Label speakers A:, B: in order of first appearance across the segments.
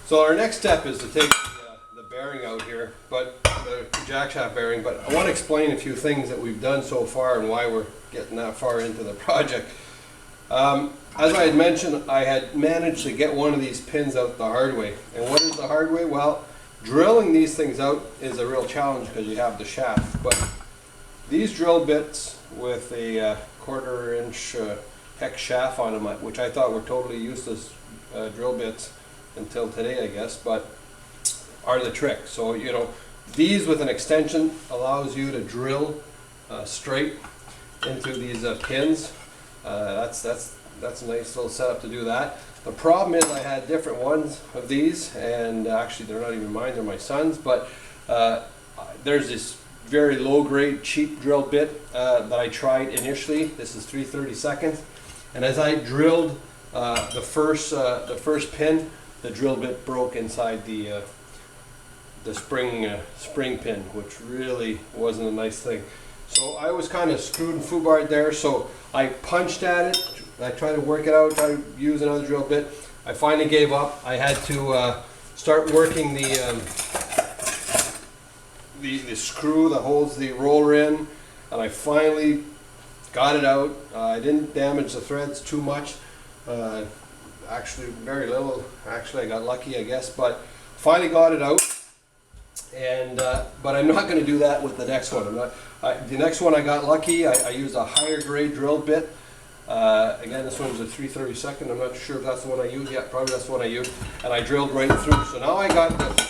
A: So our next step is to take the bearing out here, but the jack shaft bearing, but I want to explain a few things that we've done so far and why we're getting that far into the project. As I had mentioned, I had managed to get one of these pins out the hard way. And what is the hard way? Well, drilling these things out is a real challenge because you have the shaft. But these drill bits with a 1/4 inch hex shaft on them, which I thought were totally useless drill bits until today, I guess, but are the trick. So, you know, these with an extension allows you to drill straight into these pins. That's a nice little setup to do that. The problem is I had different ones of these, and actually they're not even mine, they're my son's, but there's this very low grade cheap drill bit that I tried initially. This is 3/32, and as I drilled the first pin, the drill bit broke inside the spring pin, which really wasn't a nice thing. So I was kind of screwed and foobarred there, so I punched at it. I tried to work it out, tried to use another drill bit. I finally gave up. I had to start working the screw that holds the roller in, and I finally got it out. I didn't damage the threads too much. Actually, very little. Actually, I got lucky, I guess, but finally got it out. And but I'm not going to do that with the next one. The next one I got lucky. I used a higher grade drill bit. Again, this one was a 3/32. I'm not sure if that's the one I used. Yeah, probably that's the one I used. And I drilled right through. So now I got this.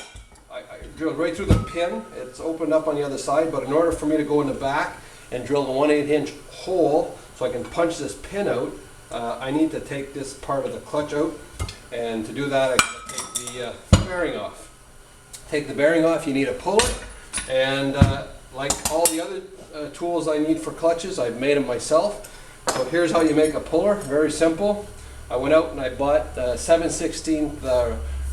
A: I drilled right through the pin. It's opened up on the other side. But in order for me to go in the back and drill the 1/8 inch hole so I can punch this pin out, I need to take this part of the clutch out. And to do that, I got to take the bearing off. Take the bearing off, you need a puller, and like all the other tools I need for clutches, I've made them myself. So here's how you make a puller, very simple. I went out and I bought 7/16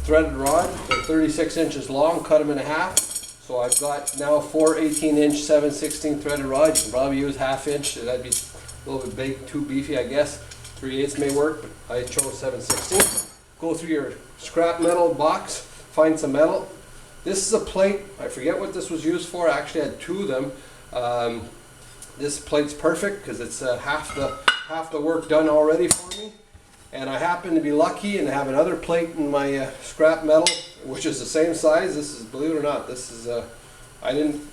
A: threaded rod. They're 36 inches long, cut them in half. So I've got now 4 18-inch 7/16 threaded rods. You can probably use 1/2 inch, that'd be a little bit big, too beefy I guess. 3/8 may work, but I chose 7/16. Go through your scrap metal box, find some metal. This is a plate. I forget what this was used for. I actually had 2 of them. This plate's perfect because it's half the work done already for me. And I happen to be lucky and have another plate in my scrap metal, which is the same size. This is, believe it or not, this is I didn't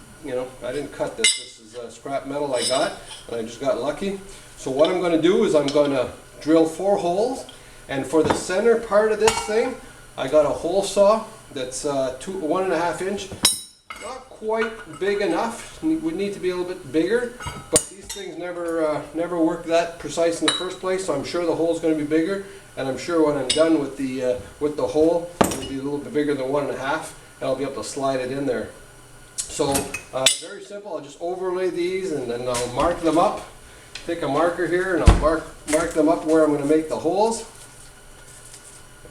A: cut this. This is scrap metal I got, and I just got lucky. So what I'm going to do is I'm going to drill 4 holes, and for the center part of this thing, I got a hole saw that's 1.5 inch. Not quite big enough. Would need to be a little bit bigger, but these things never work that precise in the first place. So I'm sure the hole's going to be bigger, and I'm sure when I'm done with the hole, it'll be a little bit bigger than 1.5, and I'll be able to slide it in there. So very simple. I'll just overlay these, and then I'll mark them up. Take a marker here, and I'll mark them up where I'm going to make the holes.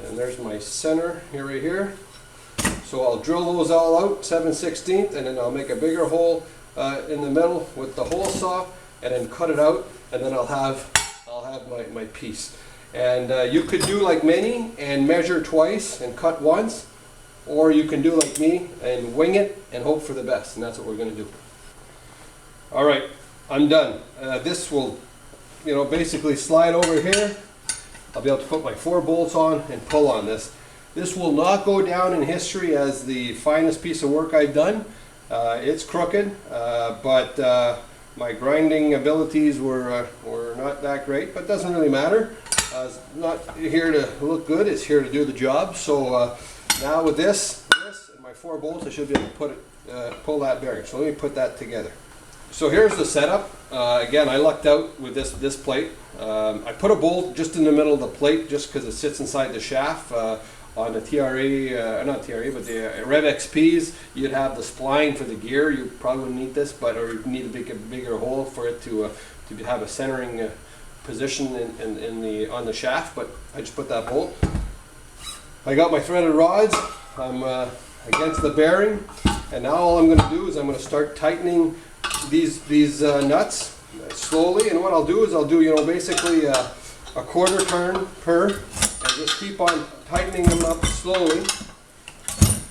A: And there's my center here, right here. So I'll drill those all out, 7/16, and then I'll make a bigger hole in the middle with the hole saw, and then cut it out, and then I'll have my piece. And you could do like many and measure twice and cut once, or you can do like me and wing it and hope for the best, and that's what we're going to do. All right, I'm done. This will, basically slide over here. I'll be able to put my 4 bolts on and pull on this. This will not go down in history as the finest piece of work I've done. It's crooked, but my grinding abilities were not that great, but it doesn't really matter. It's not here to look good, it's here to do the job. So now with this and my 4 bolts, I should be able to pull that bearing. So let me put that together. So here's the setup. Again, I lucked out with this plate. I put a bolt just in the middle of the plate just because it sits inside the shaft. On the TRE, not TRE, but the Rev XPs, you'd have the spline for the gear. You probably wouldn't need this, or you need a bigger hole for it to have a centering position on the shaft. But I just put that bolt. I got my threaded rods. I'm against the bearing, and now all I'm going to do is I'm going to start tightening these nuts slowly. And what I'll do is basically a 1/4 turn per, and just keep on tightening them up slowly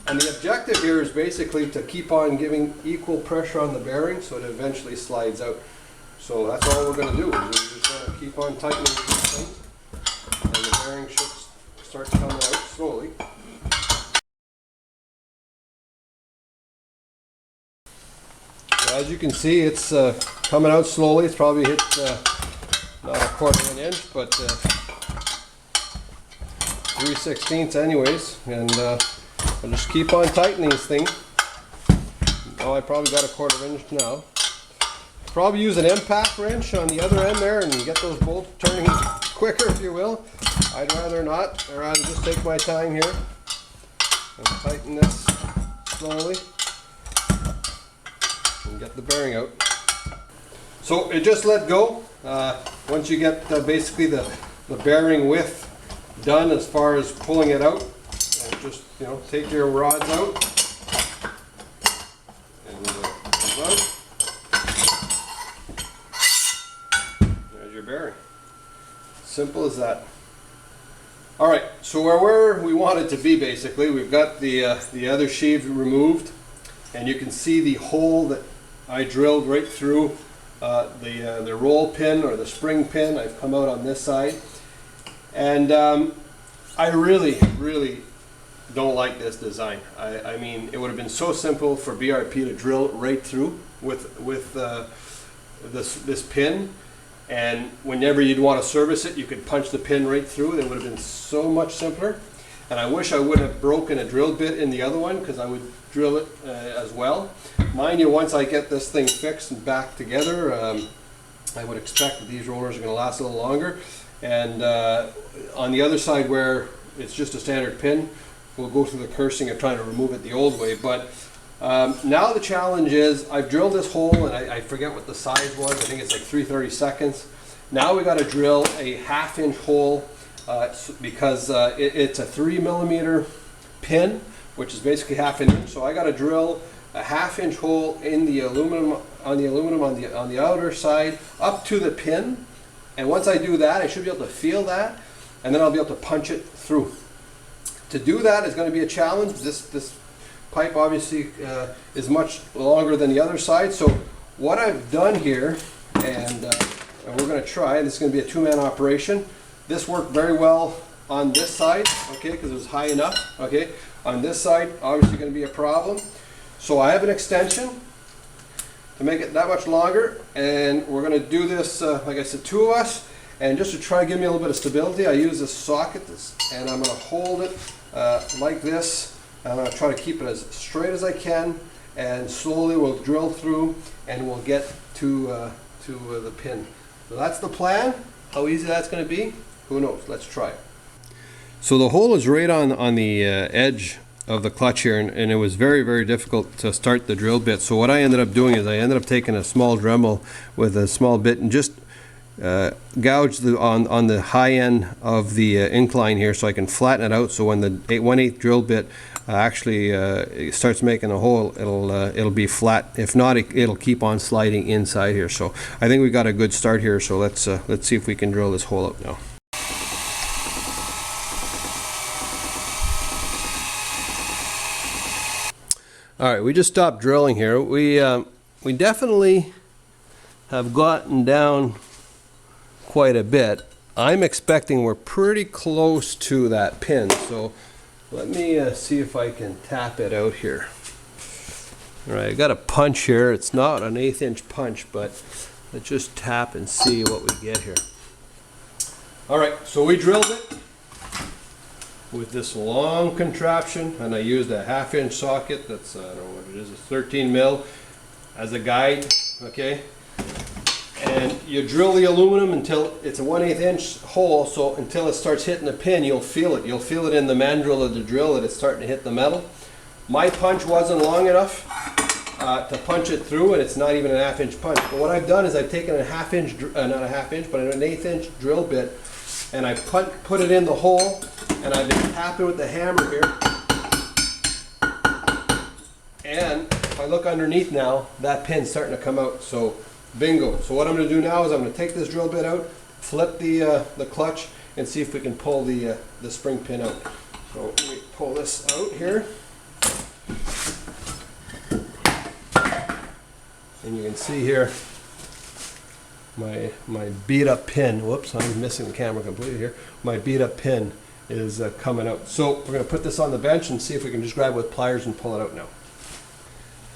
A: And the objective here is basically to keep on giving equal pressure on the bearing so it eventually slides out. So that's all we're going to do. We're just going to keep on tightening these things, and the bearing should start coming out slowly. So as you can see, it's coming out slowly. It's probably hit not a quarter of an inch, but 3/16 anyways. And I'll just keep on tightening this thing. Oh, I probably got a quarter of an inch now. Probably use an impact wrench on the other end there and get those bolts turning quicker, if you will. I'd rather not. I'd rather just take my time here and tighten this slowly and get the bearing out. So it just let go. Once you get basically the bearing width done as far as pulling it out, and just take your rods out and pull out. There's your bearing. Simple as that. All right, so we're where we want it to be. Basically, we've got the other sheave removed, and you can see the hole that I drilled right through the roll pin or the spring pin. I've come out on this side, and I really don't like this design. I mean, it would have been so simple for BRP to drill right through with this pin, and whenever you'd want to service it, you could punch the pin right through. It would have been so much simpler. And I wish I would have broken a drill bit in the other one, because I would drill it as well. Mind you, once I get this thing fixed and back together, I would expect that these rollers are going to last a little longer. And on the other side, where it's just a standard pin, we'll go through the cursing of trying to remove it the old way. But now the challenge is, I've drilled this hole, and I forget what the size was. I think it's like 3/32. Now we got to drill a 1/2 inch hole, because it's a 3mm pin, which is basically 1/2 inch. So I got to drill a 1/2 inch hole in the aluminum on the outer side up to the pin. And once I do that, I should be able to feel that, and then I'll be able to punch it through. To do that is going to be a challenge. This pipe obviously is much longer than the other side. So what I've done here, and we're going to try, this is going to be a two-man operation. This worked very well on this side, okay, because it was high enough, okay. On this side, obviously going to be a problem. So I have an extension to make it that much longer, and we're going to do this, like I said, two of us, and just to try to give me a little bit of stability, I use this socket, and I'm going to hold it like this, and I'm going to try to keep it as straight as I can, and slowly we'll drill through, and we'll get to the pin. So that's the plan. How easy that's going to be, who knows? Let's try it. So the hole is right on the edge of the clutch here, and it was very difficult to start the drill bit. So what I ended up doing is I ended up taking a small Dremel with a small bit and just gouged on the high end of the incline here, so I can flatten it out, so when the 1/8 drill bit actually starts making a hole, it'll be flat. If not, it'll keep on sliding inside here. So I think we got a good start here, so let's see if we can drill this hole out now. All right, we just stopped drilling here. We definitely have gotten down quite a bit. I'm expecting we're pretty close to that pin, so let me see if I can tap it out here. All right, I got a punch here. It's not an 1/8 inch punch, but let's just tap and see what we get here. All right, so we drilled it with this long contraption, and I used a 1/2 inch socket. That's I don't know what it is, a 13 mil as a guide, okay. And you drill the aluminum until it's a 1/8 inch hole, so until it starts hitting the pin, you'll feel it. You'll feel it in the mandrel of the drill that it's starting to hit the metal. My punch wasn't long enough to punch it through, and it's not even a 1/2 inch punch. But what I've done is I've taken a 1/2 inch, not a 1/2 inch, but an 1/8 inch drill bit, and I put it in the hole, and I've been tapping with the hammer here. And if I look underneath now, that pin's starting to come out. So bingo. So what I'm going to do now is I'm going to take this drill bit out, flip the clutch, and see if we can pull the spring pin out. So let me pull this out here. And you can see here my beat up pin. Whoops, I'm missing the camera completely here. My beat up pin is coming out. So we're going to put this on the bench and see if we can just grab it with pliers and pull it out now.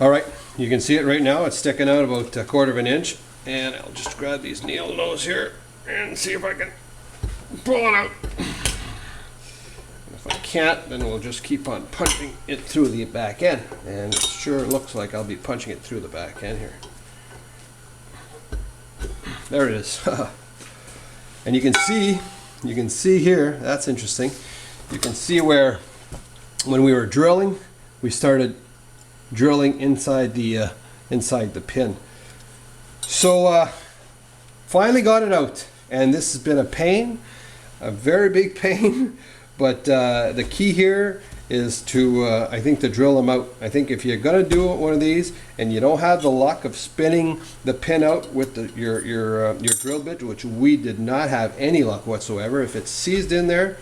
A: All right, you can see it right now. It's sticking out about 1/4 of an inch. And I'll just grab these needle nose here and see if I can pull it out. If I can't, then we'll just keep on punching it through the back end. And it sure looks like I'll be punching it through the back end here. There it is. And you can see here, that's interesting. You can see where when we were drilling, we started drilling inside the pin. So finally got it out, and this has been a pain, a very big pain, but the key here is to, I think, to drill them out. I think if you're gonna do one of these and you don't have the luck of spinning the pin out with your drill bit, which we did not have any luck whatsoever, if it's seized in there,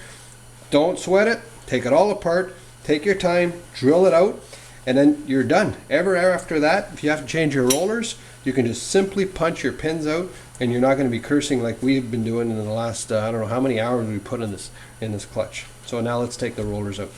A: don't sweat it, take it all apart, take your time, drill it out, and then you're done. Ever after that, if you have to change your rollers, you can just simply punch your pins out, and you're not going to be cursing like we've been doing in the last, I don't know how many hours we put in this clutch. So now let's take the rollers out.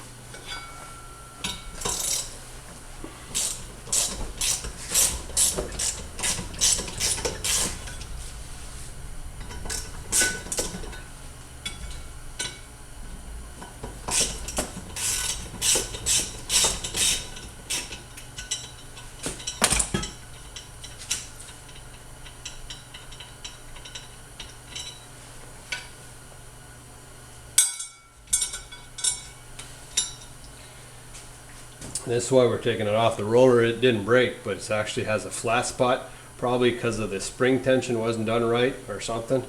A: This is why we're taking it off. The roller, it didn't break, but it actually has a flat spot, probably because of the spring tension wasn't done right or something.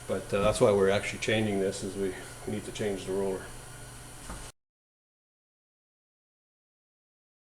A: But that's why we're actually changing this, is we need to change the roller.